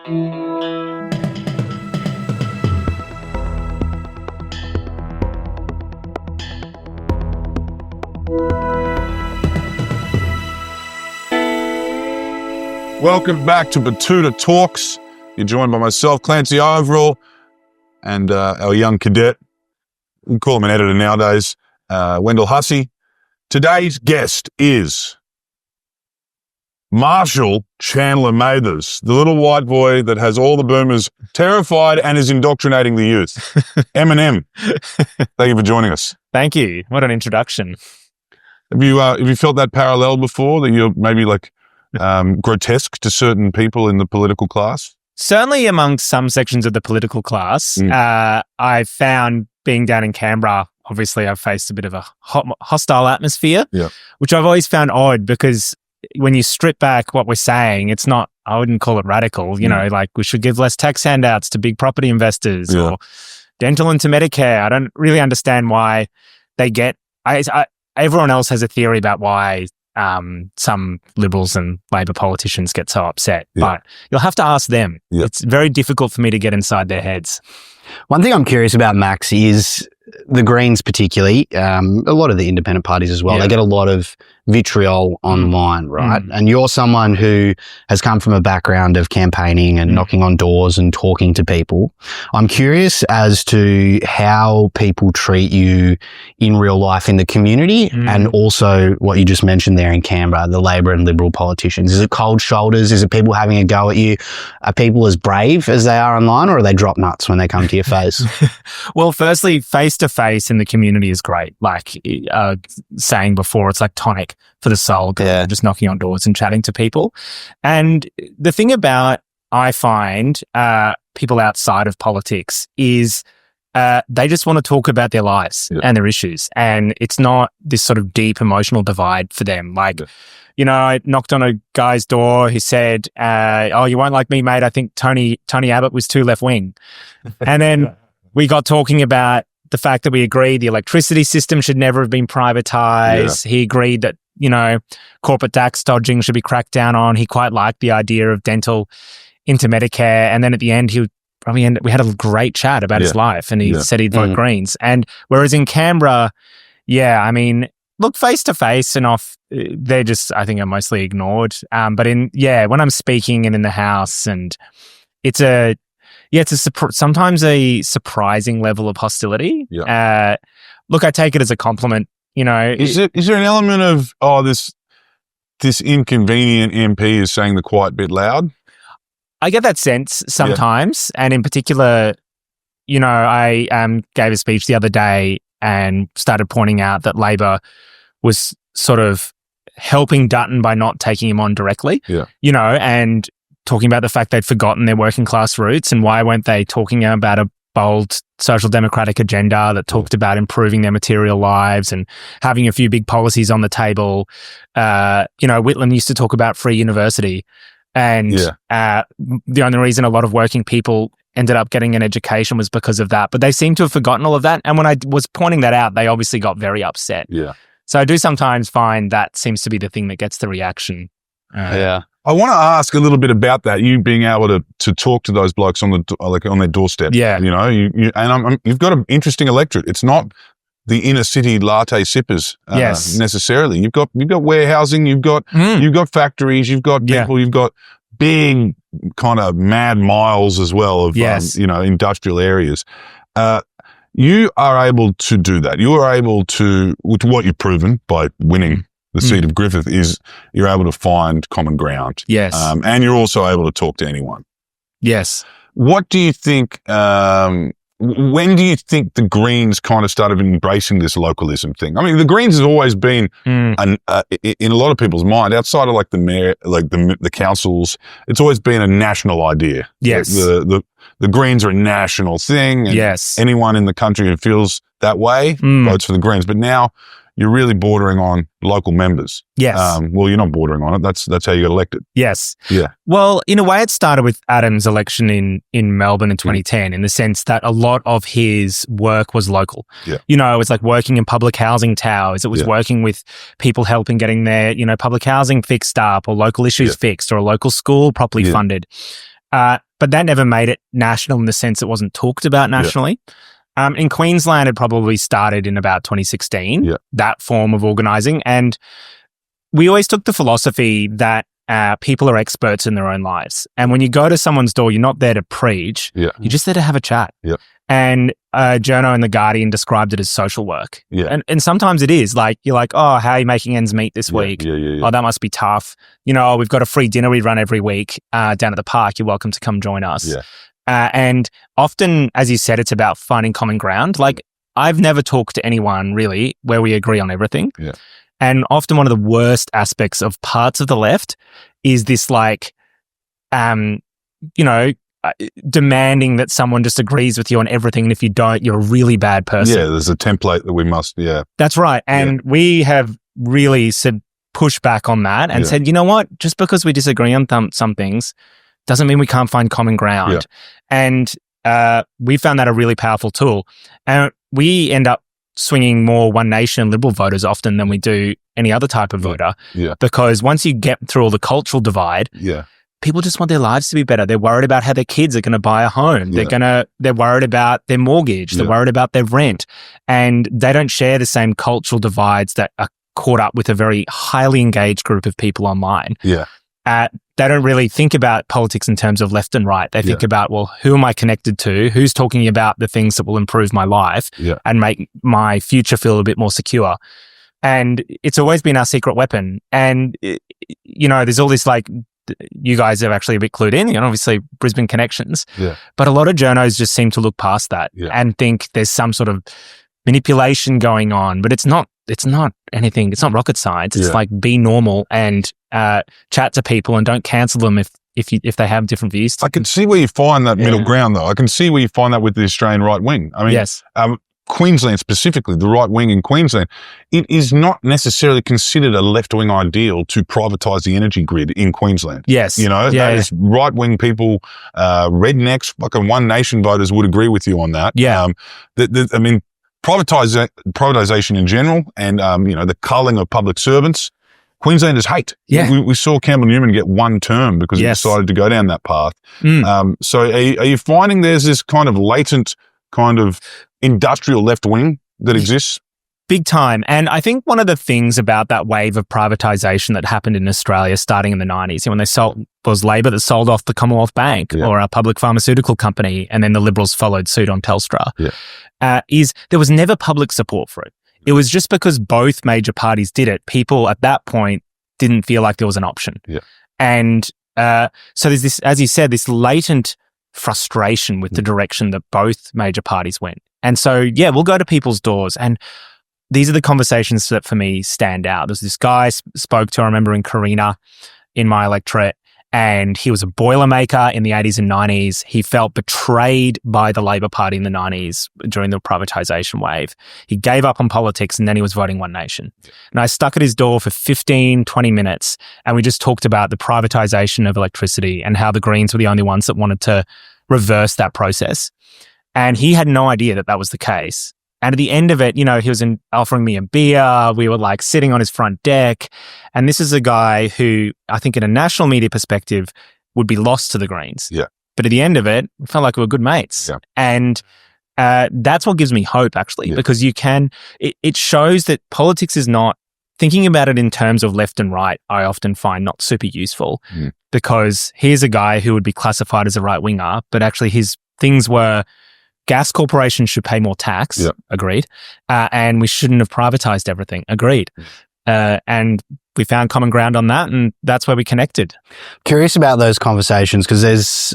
Welcome back to Betoota Talks. You're joined by myself, Clancy Overall, and our young cadet, we call him an editor nowadays, Wendell Hussey. Today's guest is Marshall Chandler-Mathers, the little white boy that has all the boomers terrified and is indoctrinating the youth. Eminem, thank you for joining us. Thank you. What an introduction. Have you felt that parallel before, that you're maybe like grotesque to certain people in the political class? Certainly amongst some sections of the political class. I found being down in Canberra, obviously I've faced a bit of a hostile atmosphere, which I've always found odd, because when you strip back what we're saying, it's not, I wouldn't call it radical, you know, like we should give less tax handouts to big property investors or dental into Medicare. I don't really understand why they get, everyone else has a theory about why some Liberals and Labor politicians get so upset, but you'll have to ask them. It's very difficult for me to get inside their heads. One thing I'm curious about, Max, is the Greens particularly, a lot of the independent parties as well, they get a lot of vitriol online, right? And you're someone who has come from a background of campaigning and knocking on doors and talking to people. I'm curious as to how people treat you in real life in the community, and also what you just mentioned there in Canberra, the Labor and Liberal politicians. Is it cold shoulders? Is it people having a go at you? Are people as brave as they are online, or are they drop nuts when they come to your face? Well, firstly, face-to-face in the community is great. Like saying before, it's like tonic for the soul, just knocking on doors and chatting to people. And the thing about, I find, people outside of politics is they just want to talk about their lives and their issues. And it's not this sort of deep emotional divide for them. Like, you know, I knocked on a guy's door who said, oh, you won't like me, mate. I think Tony Abbott was too left-wing. And then we got talking about the fact that we agreed the electricity system should never have been privatized. He agreed that, you know, corporate tax dodging should be cracked down on. He quite liked the idea of dental into Medicare. And then at the end, we had a great chat about his life, and he said he'd vote Greens. And whereas in Canberra, I mean, look, face to face and off, they're just, I think, are mostly ignored. But when I'm speaking and in the House, and it's sometimes a surprising level of hostility. Look, I take it as a compliment. You know, is there an element of this inconvenient MP is saying the quiet bit loud? I get that sense sometimes, and in particular, you know, I gave a speech the other day and started pointing out that Labor was sort of helping Dutton by not taking him on directly. You know, and talking about the fact they'd forgotten their working class roots, and why weren't they talking about a bold social democratic agenda that talked about improving their material lives and having a few big policies on the table. You know, Whitlam used to talk about free university, and the only reason a lot of working people ended up getting an education was because of that. But they seem to have forgotten all of that. And when I was pointing that out, they obviously got very upset. So I do sometimes find that seems to be the thing that gets the reaction. I want to ask a little bit about that. You being able to talk to those blokes on their doorstep. You know, you've got an interesting electorate. It's not the inner city latte sippers necessarily. You've got warehousing. You've got factories. You've got people. You've got big kind of mad miles as well of you know, industrial areas. You are able to do that. You are able to, with what you've proven by winning the seat of Griffith, is you're able to find common ground. And you're also able to talk to anyone. What do you think, when do you think the Greens kind of started embracing this localism thing? I mean, the Greens has always been, in a lot of people's mind, outside of like the mayor, like the councils, it's always been a national idea. The Greens are a national thing. And anyone in the country who feels that way votes for the Greens. But now you're really bordering on local members. Well, you're not bordering on it. That's how you got elected. Well, in a way, it started with Adam's election in Melbourne in 2010, in the sense that a lot of his work was local. You know, it was like working in public housing towers. It was working with people helping getting their, you know, public housing fixed up, or local issues fixed, or a local school properly funded. But but that never made it national in the sense it wasn't talked about nationally. In Queensland, it probably started in about 2016, that form of organising. And we always took the philosophy that people are experts in their own lives. And when you go to someone's door, you're not there to preach. You're just there to have a chat. And Journo in The Guardian described it as social work. And sometimes it is. Like, you're like, oh, how are you making ends meet this week? Oh, that must be tough. You know, we've got a free dinner we run every week down at the park. You're welcome to come join us. And often, as you said, it's about finding common ground. Like, I've never talked to anyone really where we agree on everything. And often one of the worst aspects of parts of the left is this, like, demanding that someone just agrees with you on everything. And if you don't, you're a really bad person. There's a template that we must, That's right. And we have really pushed back on that and said, you know what, just because we disagree on some things doesn't mean we can't find common ground. And we found that a really powerful tool. And we end up swinging more One Nation Liberal voters often than we do any other type of voter. Because once you get through all the cultural divide, people just want their lives to be better. They're worried about how their kids are going to buy a home. They're worried about their mortgage. They're worried about their rent. And they don't share the same cultural divides that are caught up with a very highly engaged group of people online. They don't really think about politics in terms of left and right. They think about, well, who am I connected to? Who's talking about the things that will improve my life and make my future feel a bit more secure? And it's always been our secret weapon. And, there's all this, like, you guys are actually a bit clued in, obviously Brisbane connections. But a lot of journos just seem to look past that and think there's some sort of manipulation going on. But it's not anything. It's not rocket science. It's like, be normal and chat to people and don't cancel them if they have different views. I can see where you find that middle ground, though. I can see where you find that with the Australian right wing. I mean, Queensland specifically, the right wing in Queensland, it is not necessarily considered a left-wing ideal to privatise the energy grid in Queensland. Those right-wing people, rednecks, fucking One Nation voters would agree with you on that. I mean, privatisation in general and, the culling of public servants, Queenslanders hate. We saw Campbell Newman get one term because he decided to go down that path. So are you finding there's this kind of latent kind of industrial left wing that exists? Big time. And I think one of the things about that wave of privatisation that happened in Australia starting in the 90s, when they was Labor that sold off the Commonwealth Bank or a public pharmaceutical company, and then the Liberals followed suit on Telstra, is there was never public support for it. It was just because both major parties did it. People at that point didn't feel like there was an option. And so there's this, as you said, this latent frustration with the direction that both major parties went. And so, we'll go to people's doors, and these are the conversations that for me stand out. There's this guy spoke to, I remember, in Carina in my electorate, and he was a boilermaker in the 80s and 90s. He felt betrayed by the Labor Party in the 90s during the privatisation wave. He gave up on politics, and then he was voting One Nation. And I stuck at his door for 15, 20 minutes, and we just talked about the privatisation of electricity and how the Greens were the only ones that wanted to reverse that process. And he had no idea that that was the case. And at the end of it, he was offering me a beer. We were like sitting on his front deck. And this is a guy who I think in a national media perspective would be lost to the Greens. But at the end of it, we felt like we were good mates. And that's what gives me hope, actually, because it shows that politics is not, thinking about it in terms of left and right, I often find not super useful because here's a guy who would be classified as a right winger, but actually his things were, gas corporations should pay more tax, agreed, and we shouldn't have privatised everything, agreed. And we found common ground on that, and that's where we connected. Curious about those conversations, because there's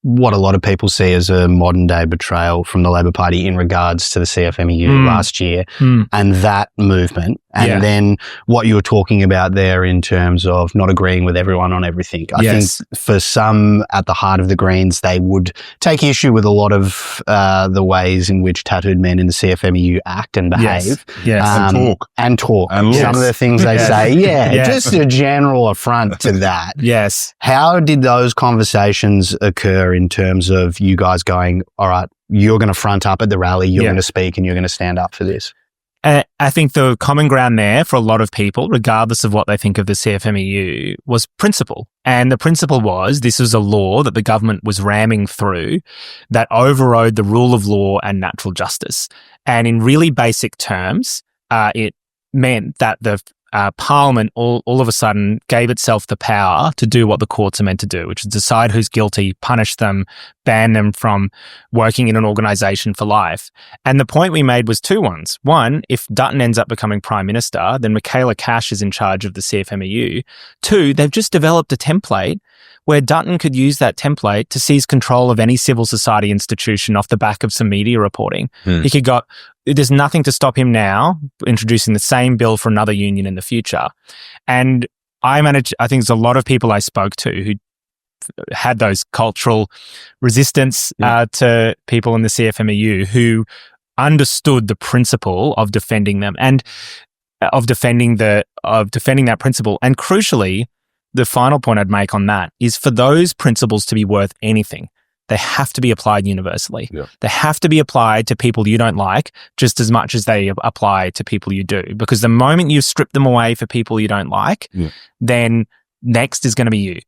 what a lot of people see as a modern day betrayal from the Labor Party in regards to the CFMEU last year and that movement. And then what you were talking about there in terms of not agreeing with everyone on everything. I think for some at the heart of the Greens, they would take issue with a lot of the ways in which tattooed men in the CFMEU act and behave. And talk. And some of the things they say, just a general affront to that. How did those conversations occur in terms of you guys going, all right, you're going to front up at the rally, you're going to speak and you're going to stand up for this? I think the common ground there for a lot of people, regardless of what they think of the CFMEU, was principle. And the principle was this was a law that the government was ramming through that overrode the rule of law and natural justice. And in really basic terms, it meant that the Parliament all of a sudden gave itself the power to do what the courts are meant to do, which is decide who's guilty, punish them, ban them from working in an organisation for life. And the point we made was two ones. One, if Dutton ends up becoming Prime Minister, then Michaela Cash is in charge of the CFMEU. Two, they've just developed a template where Dutton could use that template to seize control of any civil society institution off the back of some media reporting. He could go, there's nothing to stop him now introducing the same bill for another union in the future. And I think there's a lot of people I spoke to who had those cultural resistance to people in the CFMEU who understood the principle of defending them and of defending that principle. And crucially, the final point I'd make on that is for those principles to be worth anything, they have to be applied universally. Yeah. They have to be applied to people you don't like just as much as they apply to people you do. Because the moment you strip them away for people you don't like, then next is going to be you.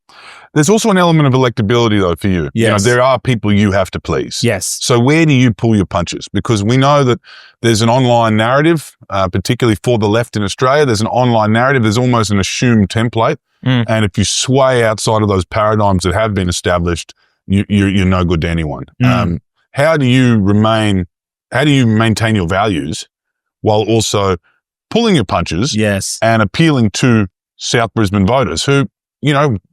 There's also an element of electability, though, for you. Yes. There are people you have to please. Yes. So where do you pull your punches? Because we know that there's an online narrative, particularly for the left in Australia. There's an online narrative. There's almost an assumed template. And if you sway outside of those paradigms that have been established, you're no good to anyone. How do you maintain your values while also pulling your punches and appealing to South Brisbane voters who,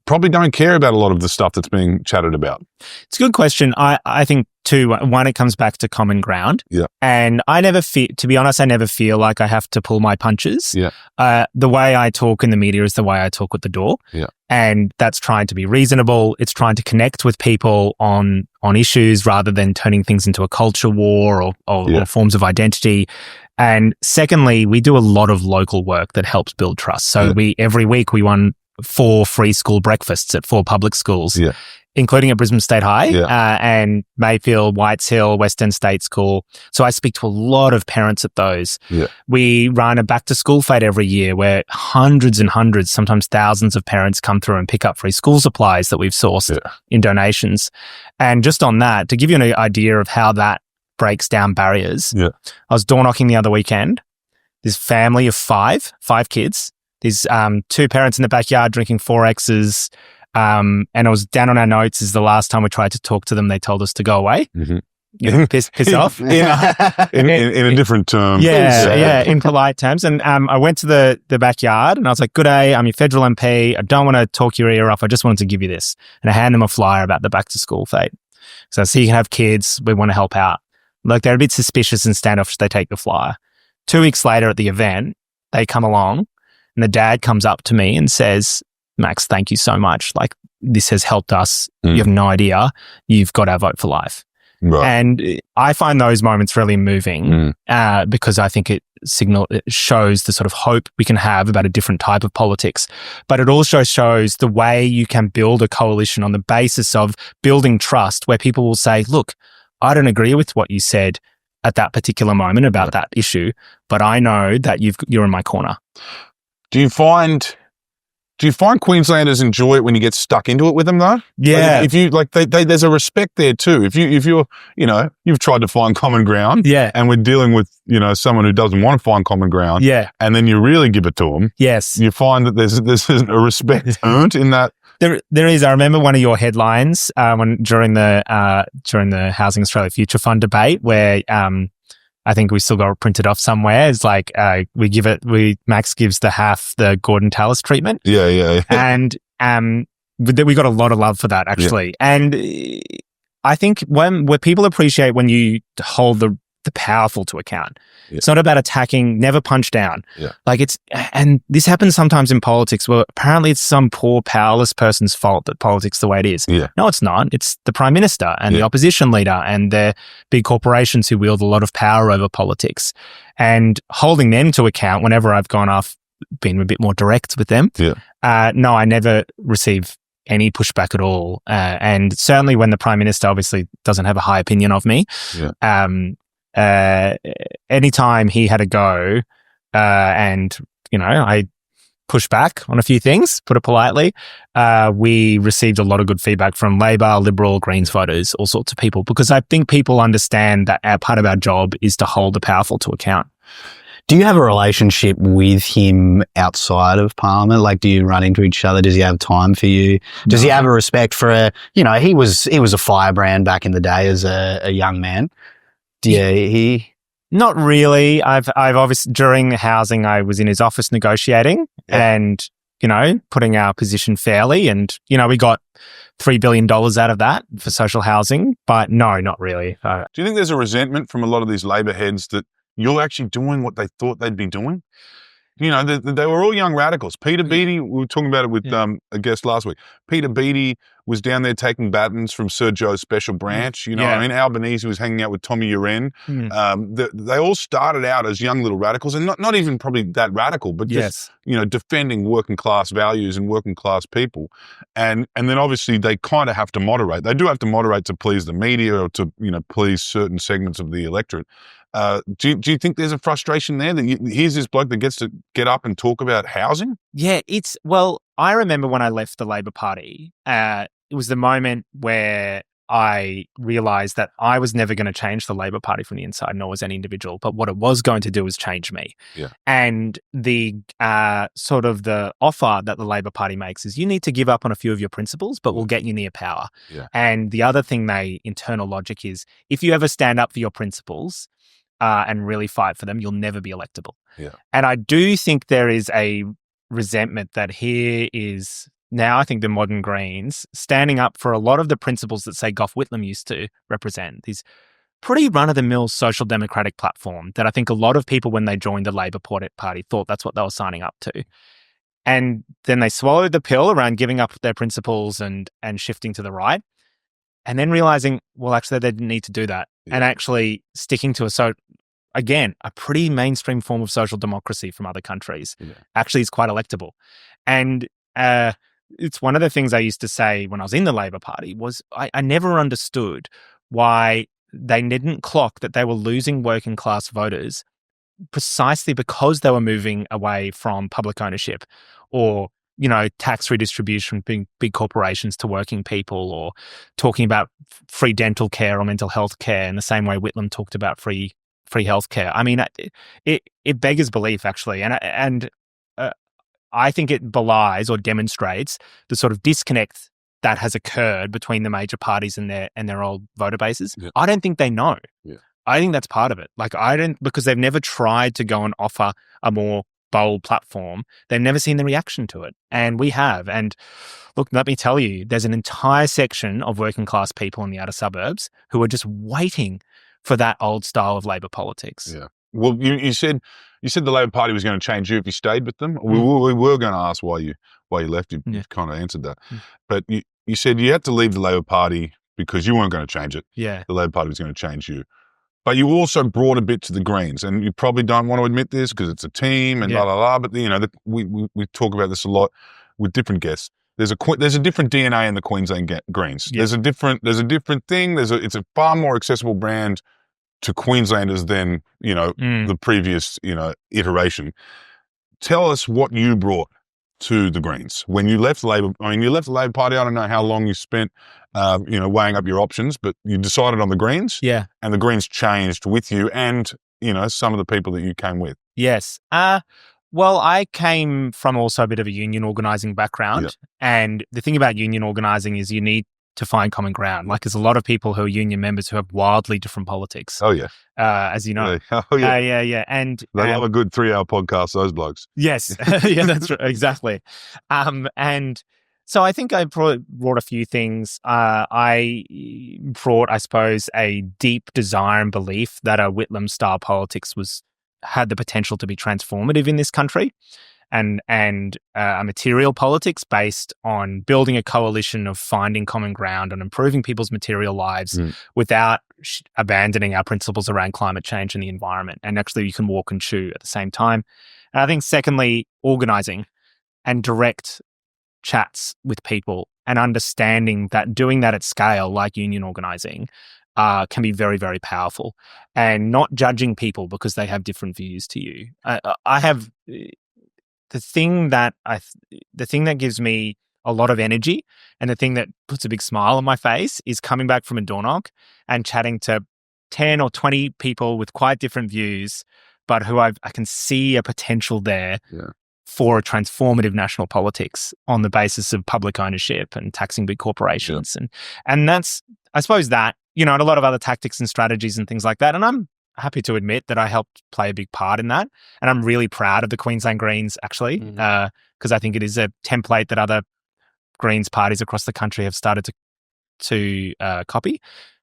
probably don't care about a lot of the stuff that's being chatted about? It's a good question. I think too, one, it comes back to common ground. Yeah. And to be honest, I never feel like I have to pull my punches. Yeah. The way I talk in the media is the way I talk at the door. Yeah. And that's trying to be reasonable. It's trying to connect with people on issues rather than turning things into a culture war or forms of identity. And secondly, we do a lot of local work that helps build trust. So every week we run 4 free school breakfasts at 4 public schools, including at Brisbane State High and Mayfield, Whites Hill, West End State School. So I speak to a lot of parents at those. Yeah. We run a back to school fete every year where hundreds and hundreds, sometimes thousands of parents come through and pick up free school supplies that we've sourced in donations. And just on that, to give you an idea of how that breaks down barriers, I was door knocking the other weekend. This family of 5 kids. There's 2 parents in the backyard drinking 4Xs. And it was down on our notes is the last time we tried to talk to them, they told us to go away. Piss off. in a different term. In polite terms. And I went to the backyard and I was like, good day, I'm your federal MP. I don't want to talk your ear off. I just wanted to give you this. And I hand them a flyer about the back to school fete. So you can have kids. We want to help out. Like they're a bit suspicious and standoffish. They take the flyer. 2 weeks later at the event, they come along and the dad comes up to me and says, Max, thank you so much. Like this has helped us. You have no idea. You've got our vote for life. Right. And I find those moments really moving because I think it shows the sort of hope we can have about a different type of politics. But it also shows the way you can build a coalition on the basis of building trust where people will say, look, I don't agree with what you said at that particular moment about that issue, but I know that you're in my corner. Do you find Queenslanders enjoy it when you get stuck into it with them though? Yeah. Like if you there's a respect there too. If you're you've tried to find common ground. Yeah. And we're dealing with, someone who doesn't want to find common ground. Yeah. And then you really give it to them. Yes. You find that there's a respect earned in that. There is. I remember one of your headlines during the Housing Australia Future Fund debate where I think we still got it printed off somewhere. It's like Max gives the half the Gordon Tallis treatment. Yeah. And we got a lot of love for that actually. Yeah. And I think when people appreciate when you hold the powerful to account. Yeah. It's not about attacking, never punch down. Yeah. And this happens sometimes in politics where apparently it's some poor powerless person's fault that politics the way it is. Yeah. No, it's not. It's the Prime Minister and the opposition leader and the big corporations who wield a lot of power over politics. And holding them to account whenever I've gone off, been a bit more direct with them. Yeah. No, I never receive any pushback at all. And certainly when the Prime Minister obviously doesn't have a high opinion of me, anytime he had a go, and, I pushed back on a few things, put it politely, we received a lot of good feedback from Labor, Liberal, Greens voters, all sorts of people, because I think people understand that part of our job is to hold the powerful to account. Do you have a relationship with him outside of Parliament? Like, do you run into each other? Does he have time for you? Does he have a respect for he was a firebrand back in the day as a young man. Not really. I've obviously, during the housing, I was in his office negotiating and, putting our position fairly. And, we got $3 billion out of that for social housing, but no, not really. Do you think there's a resentment from a lot of these Labor heads that you're actually doing what they thought they'd be doing? They were all young radicals. Peter Beattie, we were talking about it with a guest last week. Peter Beattie was down there taking batons from Sir Joe's special branch. Albanese was hanging out with Tommy Uren. They all started out as young little radicals, and not even probably that radical, but just defending working class values and working class people. And then obviously they kind of have to moderate. They do have to moderate to please the media or to please certain segments of the electorate. Do you think there's a frustration there that here's this bloke that gets to get up and talk about housing? Yeah, I remember when I left the Labor Party, it was the moment where I realised that I was never going to change the Labor Party from the inside, nor was any individual. But what it was going to do was change me. Yeah. And the sort of the offer that the Labor Party makes is you need to give up on a few of your principles, but we'll get you near power. Yeah. And the other thing, internal logic is if you ever stand up for your principles and really fight for them, you'll never be electable. Yeah. And I do think there is a resentment that here is now, I think the modern Greens standing up for a lot of the principles that, say, Gough Whitlam used to represent, these pretty run-of-the-mill social democratic platform that I think a lot of people, when they joined the Labor Party, thought that's what they were signing up to. And then they swallowed the pill around giving up their principles and shifting to the right, and then realizing, well, actually, they didn't need to do that, and actually sticking to a pretty mainstream form of social democracy from other countries actually is quite electable. And it's one of the things I used to say when I was in the Labor Party was I never understood why they didn't clock that they were losing working class voters precisely because they were moving away from public ownership or, tax redistribution from big corporations to working people, or talking about free dental care or mental health care in the same way Whitlam talked about free healthcare. I mean, it beggars belief, actually, and I think it belies or demonstrates the sort of disconnect that has occurred between the major parties and their old voter bases. Yeah. I don't think they know. Yeah. I think that's part of it. Because they've never tried to go and offer a more bold platform. They've never seen the reaction to it, and we have. And look, let me tell you, there's an entire section of working class people in the outer suburbs who are just waiting for that old style of Labor politics. Yeah. Well, you said the Labor Party was going to change you if you stayed with them. We were going to ask why you left. You kind of answered that. But you said you had to leave the Labor Party because you weren't going to change it. Yeah. The Labor Party was going to change you. But you also brought a bit to the Greens, and you probably don't want to admit this because it's a team and blah, blah, blah. But, we talk about this a lot with different guests. There's a different DNA in the Queensland Greens. Yeah. There's a different thing. It's a far more accessible brand to Queenslanders than, the previous, iteration. Tell us what you brought to the Greens when you left Labor. I mean, you left the Labor Party. I don't know how long you spent, weighing up your options, but you decided on the Greens. Yeah. And the Greens changed with you and, some of the people that you came with. Yes. Well, I came from also a bit of a union organising background. And the thing about union organising is you need to find common ground. Like, there's a lot of people who are union members who have wildly different politics. Oh, yeah. As you know. Oh, yeah. Yeah. And they love a good 3-hour podcast, those blokes. Yes. Yeah, that's right. Exactly. And so I think I brought a few things. I brought, I suppose, a deep desire and belief that a Whitlam-style politics had the potential to be transformative in this country, and a material politics based on building a coalition of finding common ground and improving people's material lives without abandoning our principles around climate change and the environment. And actually, you can walk and chew at the same time. And I think, secondly, organising and direct chats with people and understanding that doing that at scale, like union organising, can be very, very powerful, and not judging people because they have different views to you. I have the thing that gives me a lot of energy and the thing that puts a big smile on my face is coming back from a door knock and chatting to 10 or 20 people with quite different views, but who I can see a potential there for a transformative national politics on the basis of public ownership and taxing big corporations. And that's, I suppose that, and a lot of other tactics and strategies and things like that. And I'm happy to admit that I helped play a big part in that. And I'm really proud of the Queensland Greens, actually, because I think it is a template that other Greens parties across the country have started to copy.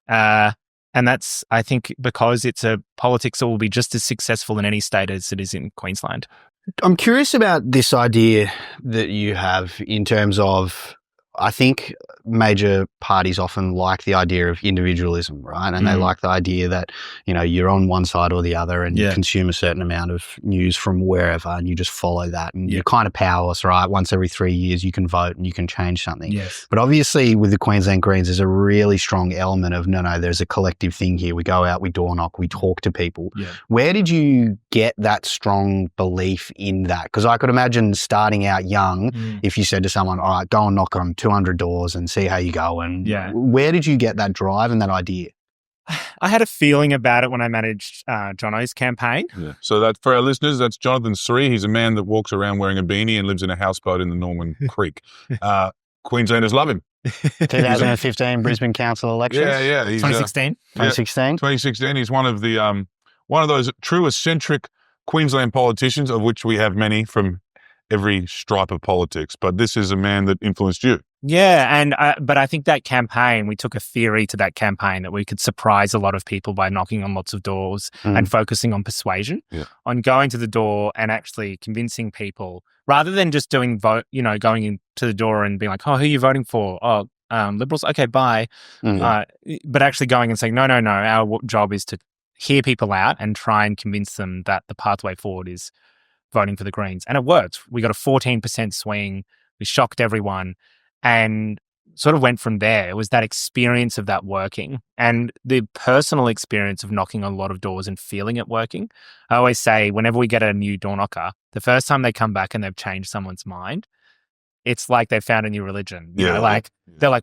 And that's, I think, because it's a politics that will be just as successful in any state as it is in Queensland. I'm curious about this idea that you have in terms of, I think major parties often like the idea of individualism, right? And they like the idea that, you're on one side or the other and you consume a certain amount of news from wherever and you just follow that. And you're kind of powerless, right? Once every 3 years you can vote and you can change something. Yes. But obviously with the Queensland Greens, there's a really strong element of, no, there's a collective thing here. We go out, we door knock, we talk to people. Yeah. Where did you get that strong belief in that? Because I could imagine starting out young, if you said to someone, all right, go and knock on 200 doors and see how you go. And where did you get that drive and that idea? I had a feeling about it when I managed Jono's campaign. Yeah. So that for our listeners, that's Jonathan Sri. He's a man that walks around wearing a beanie and lives in a houseboat in the Norman Creek. Queenslanders love him. 2015 Brisbane Council elections. Yeah. 2016. 2016. 2016. He's one of the one of those true eccentric Queensland politicians, of which we have many from every stripe of politics. But this is a man that influenced you. Yeah, but I think that campaign, we took a theory to that campaign that we could surprise a lot of people by knocking on lots of doors and focusing on persuasion, on going to the door and actually convincing people, rather than just doing going into the door and being like, oh, who are you voting for? Oh, Liberals? Okay, bye. But actually going and saying, no, our job is to hear people out and try and convince them that the pathway forward is voting for the Greens. And it worked. We got a 14% swing. We shocked everyone. And sort of went from there. It was that experience of that working and the personal experience of knocking on a lot of doors and feeling it working. I always say whenever we get a new door knocker, the first time they come back and they've changed someone's mind, it's like they've found a new religion. They're like,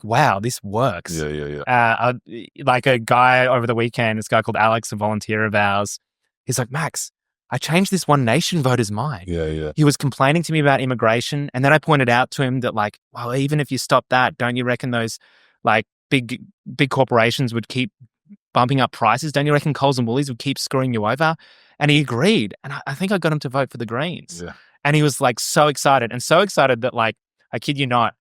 wow, this works. Like a guy over the weekend, this guy called Alex, a volunteer of ours, he's like, Max, I changed this One Nation voter's mind. He was complaining to me about immigration. And then I pointed out to him that well, even if you stop that, don't you reckon those big corporations would keep bumping up prices? Don't you reckon Coles and Woolies would keep screwing you over? And he agreed. And I think I got him to vote for the Greens. And he was so excited that I kid you not,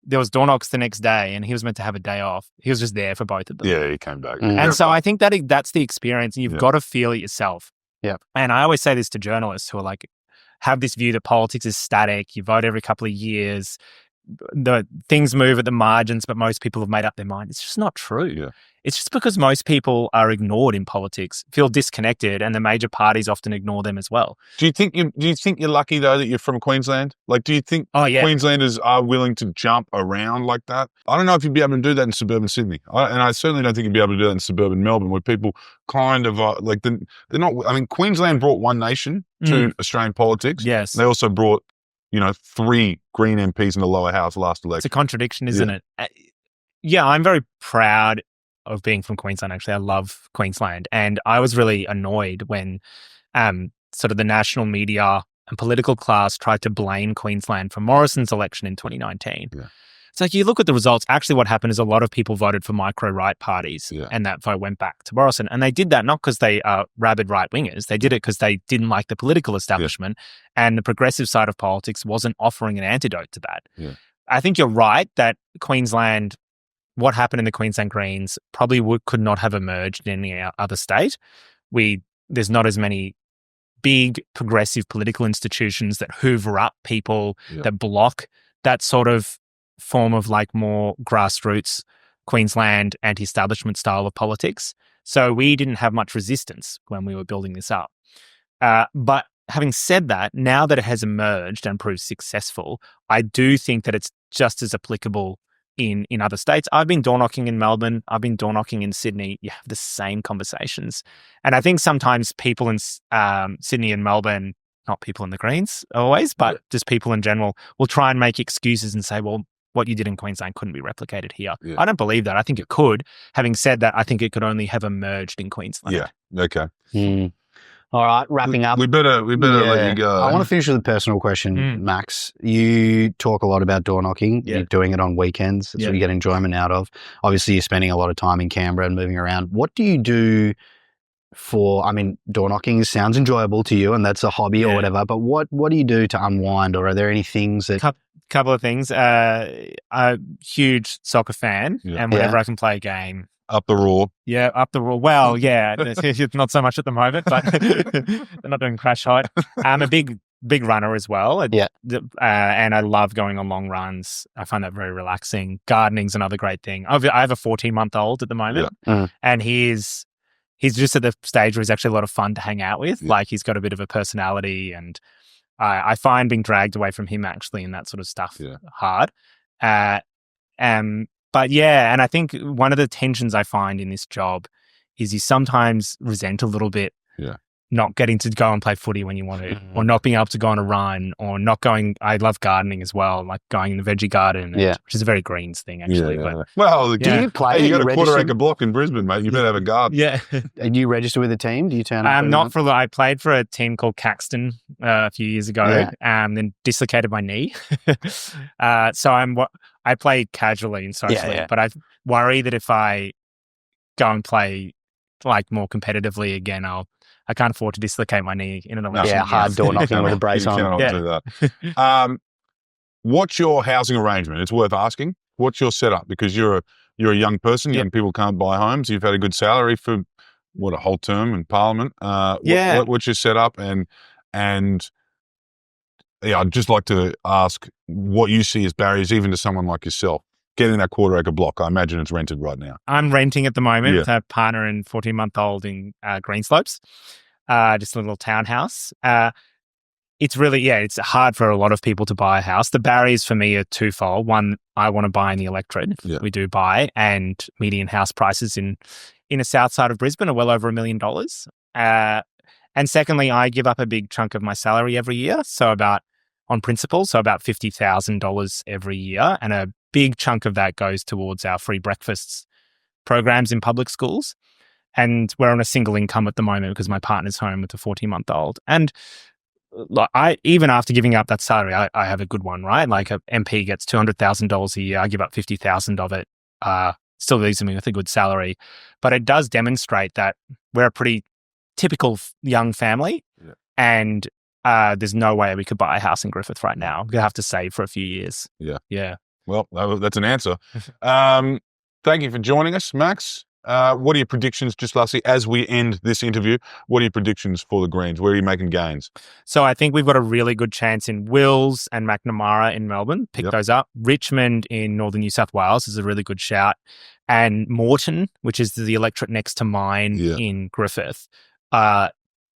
there was door knocks the next day and he was meant to have a day off. He was just there for both of them. Yeah, he came back. And so I think that's the experience and you've got to feel it yourself. Yeah. And I always say this to journalists who are have this view that politics is static. You vote every couple of years. The things move at the margins, but most people have made up their mind. It's just not true. Yeah. It's just because most people are ignored in politics, feel disconnected, and the major parties often ignore them as well. Do you think you're lucky though that you're from Queensland? Do you think Queenslanders are willing to jump around like that? I don't know if you'd be able to do that in suburban Sydney, and I certainly don't think you'd be able to do that in suburban Melbourne, where people kind of they're not. I mean, Queensland brought One Nation to Australian politics. Yes, they also brought 3 Green MPs in the lower house last election. It's a contradiction, isn't it? I'm very proud of being from Queensland, actually. I love Queensland. And I was really annoyed when sort of the national media and political class tried to blame Queensland for Morrison's election in 2019. Yeah. It's you look at the results, actually what happened is a lot of people voted for micro-right parties and that vote went back to Morrison. And they did that not because they are rabid right-wingers. They did it because they didn't like the political establishment and the progressive side of politics wasn't offering an antidote to that. Yeah. I think you're right that Queensland, what happened in the Queensland Greens probably could not have emerged in any other state. There's not as many big progressive political institutions that hoover up people, that block that sort of form of more grassroots Queensland anti-establishment style of politics. So we didn't have much resistance when we were building this up. But having said that, now that it has emerged and proved successful, I do think that it's just as applicable in other states. I've been door knocking in Melbourne. I've been door knocking in Sydney. You have the same conversations. And I think sometimes people in Sydney and Melbourne, not people in the Greens always, but just people in general, will try and make excuses and say, well, what you did in Queensland couldn't be replicated here. Yeah. I don't believe that. I think it could. Having said that, I think it could only have emerged in Queensland. Yeah. Okay. All right, wrapping up. We better let you go. I want to finish with a personal question, Max. You talk a lot about door knocking. Yeah. You're doing it on weekends. That's what you get enjoyment out of. Obviously, you're spending a lot of time in Canberra and moving around. What do you do door knocking sounds enjoyable to you and that's a hobby or whatever, but what do you do to unwind, or are there any things that... Couple of things. I'm a huge soccer fan, and whenever I can play a game... Up the Raw. Yeah, up the Raw. Well, yeah, it's not so much at the moment, but they're not doing crash height. I'm a big runner as well. And I love going on long runs. I find that very relaxing. Gardening's another great thing. I have a 14-month-old at the moment, and he's just at the stage where he's actually a lot of fun to hang out with. Yeah. Like, he's got a bit of a personality, and I find being dragged away from him actually and that sort of stuff hard. But yeah, and I think one of the tensions I find in this job is you sometimes resent a little bit not getting to go and play footy when you want to, or not being able to go on a run, or not going. I love gardening as well, like going in the veggie garden, which is a very Greens thing actually. But, well, do you play? Hey, you got a quarter-acre block in Brisbane, mate. You better have a garden. Yeah. Are you registered with a team? Do you turn up? I played for a team called Caxton a few years ago, then dislocated my knee. So I play casually and socially, but I worry that if I go and play like more competitively again, I can't afford to dislocate my knee in an election. Hard door knocking with a brace on. You cannot do that. What's your housing arrangement? It's worth asking. What's your setup? Because you're a young person. Young people can't buy homes. You've had a good salary for a whole term in Parliament. What's your setup? And I'd just like to ask what you see as barriers, even to someone like yourself. Getting that quarter-acre block, I imagine it's rented right now. I'm renting at the moment with a partner and 14-month-old in Greenslopes, just a little townhouse. It's really, it's hard for a lot of people to buy a house. The barriers for me are twofold. One, I want to buy in the electorate. Yeah. We do buy, and median house prices in the south side of Brisbane are well over $1 million. And secondly, I give up a big chunk of my salary every year, on principal, so about $50,000 every year, and a big chunk of that goes towards our free breakfasts programs in public schools. And we're on a single income at the moment because my partner's home with a 14-month-old. And even after giving up that salary, I have a good one, right? Like a MP gets $200,000 a year. I give up $50,000 of it. Still leaves me with a good salary. But it does demonstrate that we're a pretty typical young family. Yeah. And there's no way we could buy a house in Griffith right now. We're going to have to save for a few years. Yeah. Yeah. Well, that's an answer. Thank you for joining us, Max. What are your predictions, just lastly, as we end this interview, what are your predictions for the Greens? Where are you making gains? So I think we've got a really good chance in Wills and Macnamara in Melbourne. Pick those up. Richmond in northern New South Wales is a really good shout. And Moreton, which is the electorate next to mine in Griffith.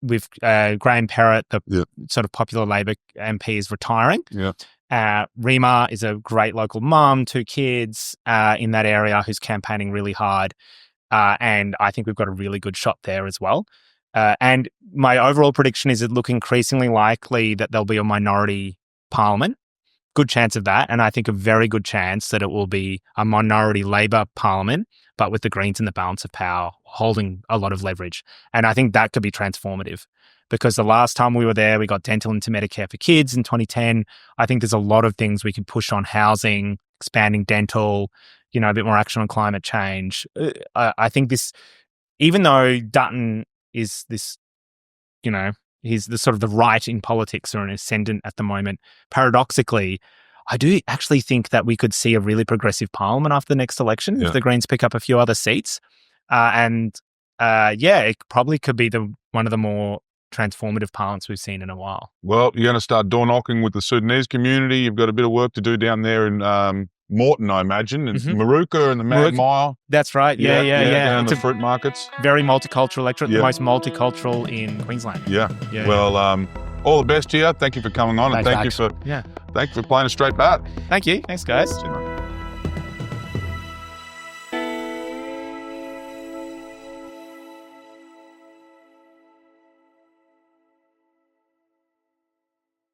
With Graham Perrott, the sort of popular Labor MP, is retiring. Yeah. Rima is a great local mum, 2 kids in that area who's campaigning really hard. And I think we've got a really good shot there as well. And my overall prediction is it look increasingly likely that there'll be a minority parliament. Good chance of that. And I think a very good chance that it will be a minority Labor parliament, but with the Greens in the balance of power holding a lot of leverage. And I think that could be transformative. Because the last time we were there, we got dental into Medicare for kids in 2010. I think there's a lot of things we can push on housing, expanding dental, a bit more action on climate change. I think this, even though Dutton is this, he's the sort of the right in politics or an ascendant at the moment, paradoxically, I do actually think that we could see a really progressive parliament after the next election if the Greens pick up a few other seats. It probably could be one of the more transformative parliaments we've seen in a while. Well, you're going to start door knocking with the Sudanese community. You've got a bit of work to do down there in Moreton, I imagine, and Maruka and the Mad Mile. That's right. Yeah. Down the fruit markets. Very multicultural electorate, the most multicultural in Queensland. Yeah. Well, all the best to you. Thank you for coming on. Thanks, and thank you for playing a straight bat. Thank you. Thanks, guys.